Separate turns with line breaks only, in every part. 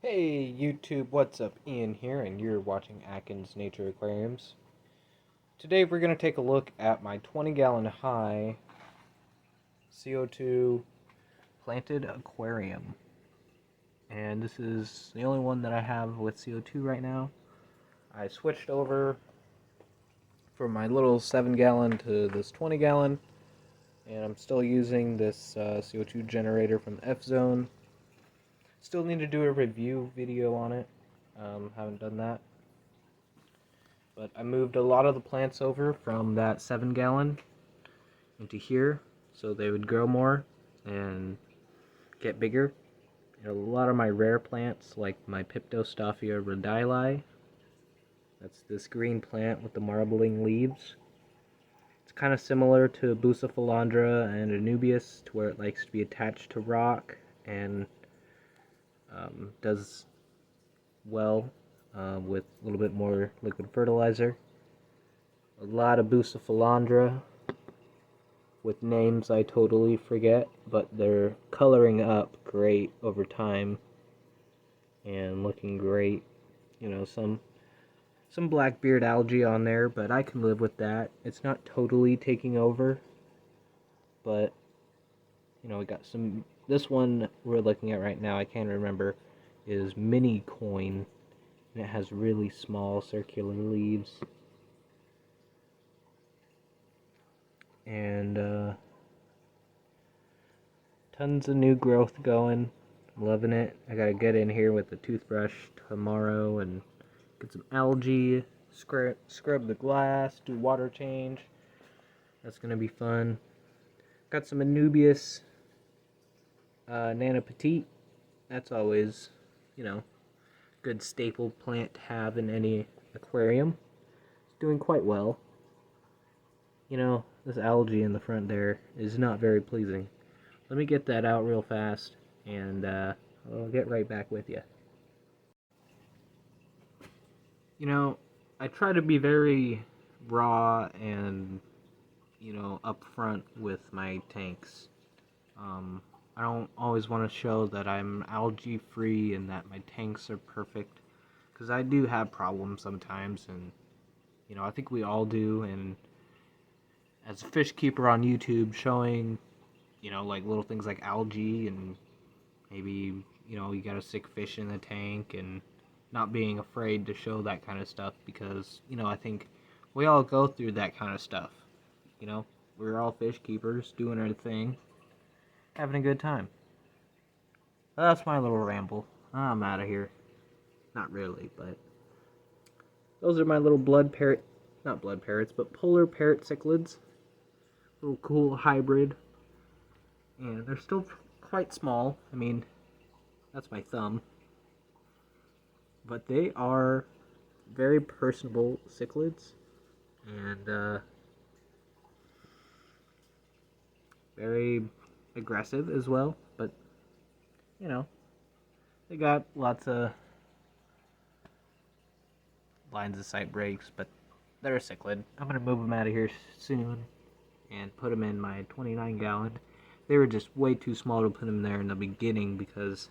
Hey YouTube, what's up? Ian here, and you're watching Atkins Nature Aquariums. Today we're going to take a look at my 20-gallon high CO2 planted aquarium. And this is the only one that I have with CO2 right now. I switched over from my little 7-gallon to this 20-gallon, and I'm still using this CO2 generator from F-Zone. Still need to do a review video on it. Haven't done that. But I moved a lot of the plants over from that 7-gallon into here so they would grow more and get bigger. And a lot of my rare plants, like my Piptostophia rhodili, that's this green plant with the marbling leaves. It's kind of similar to Bucephalandra and Anubias, to where it likes to be attached to rock and does well with a little bit more liquid fertilizer. A lot of Bucephalandra with names I totally forget, but they're coloring up great over time and looking great. You know, some blackbeard algae on there, but I can live with that. It's not totally taking over, but you know, we got some. This one we're looking at right now, I can't remember, is Mini Coin, and it has really small circular leaves. And tons of new growth going. I'm loving it. I gotta get in here with the toothbrush tomorrow and get some algae, scrub the glass, do water change. That's gonna be fun. Got some Anubias Nana Petite. That's always, you know, good staple plant to have in any aquarium. It's doing quite well. You know, this algae in the front there is not very pleasing. Let me get that out real fast, and I'll get right back with you. You know, I try to be very raw and, you know, upfront with my tanks. I don't always want to show that I'm algae free and that my tanks are perfect, because I do have problems sometimes, and, you know, I think we all do. And as a fish keeper on YouTube, showing, you know, like little things like algae and maybe, you know, you got a sick fish in the tank, and not being afraid to show that kind of stuff, because, you know, I think we all go through that kind of stuff. You know, we're all fish keepers doing our thing, having a good time. That's my little ramble. I'm out of here. Not really, but those are my little not blood parrots, but polar parrot cichlids. Little cool hybrid. And they're still quite small. I mean, that's my thumb. But they are very personable cichlids. And very aggressive as well. But, you know, they got lots of lines of sight breaks, but they're a cichlid. I'm going to move them out of here soon and put them in my 29-gallon. They were just way too small to put them there in the beginning, because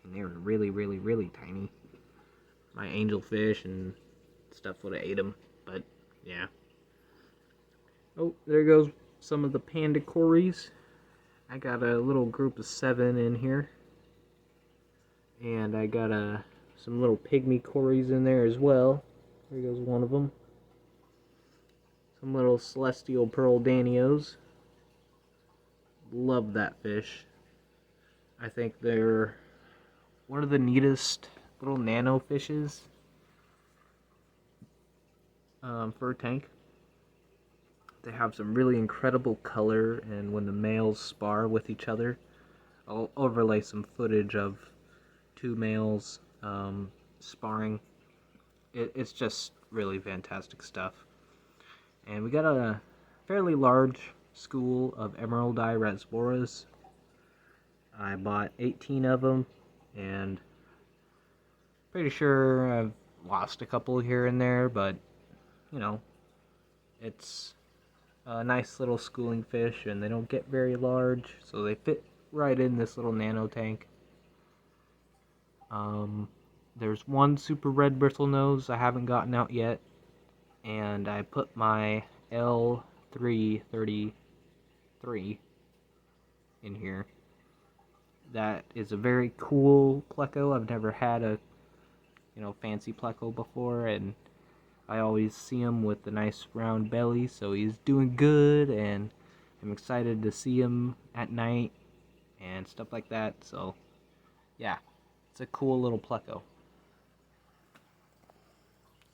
they were really, really, really tiny. My angelfish and stuff would have ate them, but yeah. Oh, there goes some of the panda cories. I got a little group of 7 in here, and I got some little pygmy cories in there as well. There goes one of them. Some little celestial pearl danios. Love that fish. I think they're one of the neatest little nano fishes for a tank. They have some really incredible color, and when the males spar with each other, I'll overlay some footage of 2 males sparring. It's just really fantastic stuff. And we got a fairly large school of Emeraldi rasboras. I bought 18 of them, and pretty sure I've lost a couple here and there, but, you know, it's a nice little schooling fish, and they don't get very large, so they fit right in this little nano tank. There's one super red bristlenose I haven't gotten out yet, and I put my L333 in here. That is a very cool pleco. I've never had a fancy pleco before, and I always see him with a nice round belly, so he's doing good, and I'm excited to see him at night and stuff like that. So yeah, it's a cool little pleco.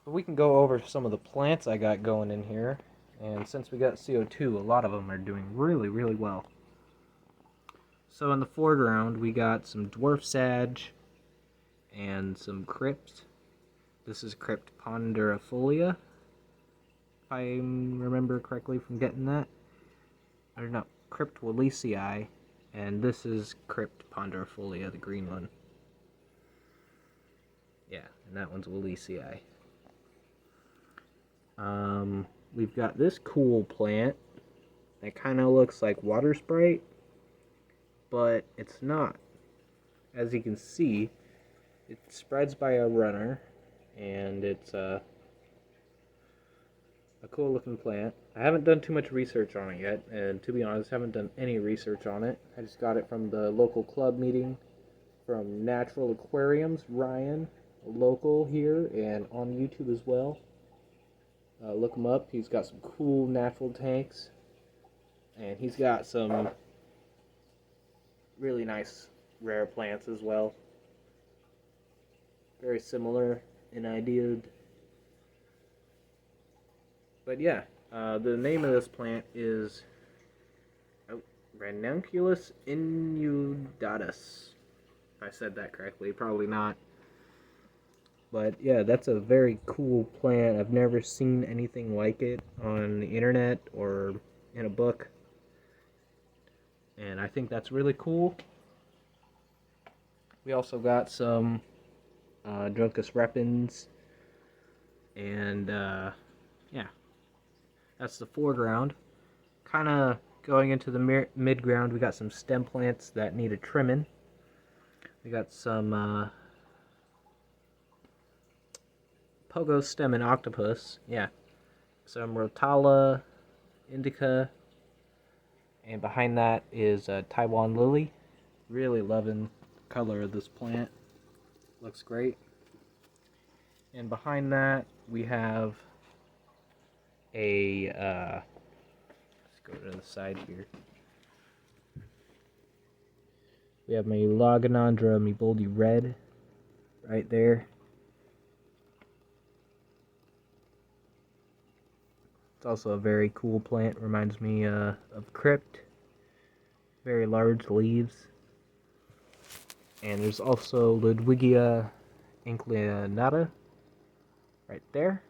But we can go over some of the plants I got going in here, and since we got CO2, a lot of them are doing really, really well. So in the foreground, we got some dwarf sage and some crypt. This is Crypt ponderifolia, if I remember correctly from getting that. Or no, Crypt Wallisii, and this is Crypt ponderifolia, the green one. Yeah, and that one's Wallisii. We've got this cool plant that kind of looks like water sprite, but it's not. As you can see, it spreads by a runner, and it's a cool looking plant. I haven't done too much research on it yet, and to be honest, I haven't done any research on it. I just got it from the local club meeting from Natural Aquariums, Ryan, a local here, and on YouTube as well. Look him up. He's got some cool natural tanks, and he's got some really nice rare plants as well. Very similar in idea. But yeah, the name of this plant is Ranunculus inundatus. If I said that correctly, probably not. But yeah, that's a very cool plant. I've never seen anything like it on the internet or in a book. And I think that's really cool. We also got some Druncus repens. And yeah, that's the foreground. Kind of going into the midground, we got some stem plants that need a trimming. We got some Pogo stem and octopus, yeah. Some Rotala indica, and behind that is Taiwan lily. Really loving the color of this plant. Looks great. And behind that we have a let's go to the side here. We have my Laganandra Miboldi red right there. It's also a very cool plant. Reminds me of Crypt. Very large leaves. And there's also Ludwigia inclinata right there.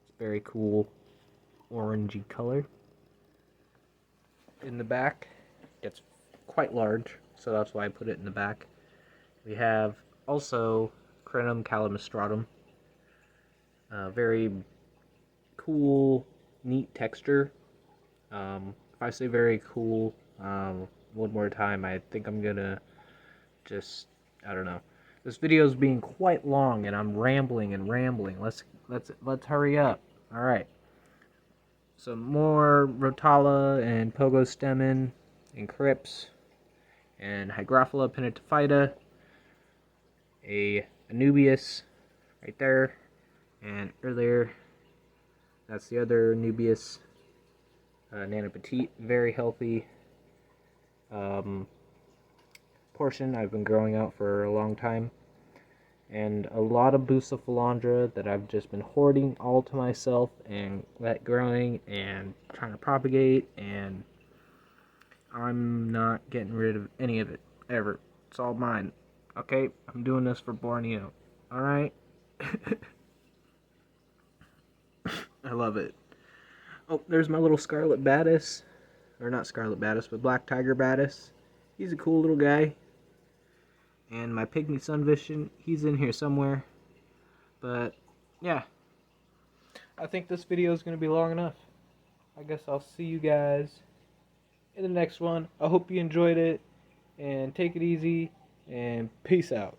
It's very cool orangey color. In the back, it's quite large, so that's why I put it in the back. We have also Crenum calamistratum. Very cool, neat texture. If I say very cool, one more time, I think I'm gonna just, I don't know. This video is being quite long, and I'm rambling and rambling. Let's hurry up. All right. Some more Rotala and Pogo Stemen and Crypts and Hygrophila pinnatophyta. A Anubias right there. And earlier, that's the other Anubias, Nana Petite, very healthy portion I've been growing out for a long time. And a lot of Bucephalandra that I've just been hoarding all to myself and let growing and trying to propagate, and I'm not getting rid of any of it, ever. It's all mine. Okay? I'm doing this for Borneo. Alright? I love it. Oh, there's my little Scarlet Batis. Or not Scarlet Batis, but Black Tiger Batis. He's a cool little guy. And my Pygmy Sunvision, he's in here somewhere. But, yeah. I think this video is going to be long enough. I guess I'll see you guys in the next one. I hope you enjoyed it. and take it easy, and peace out.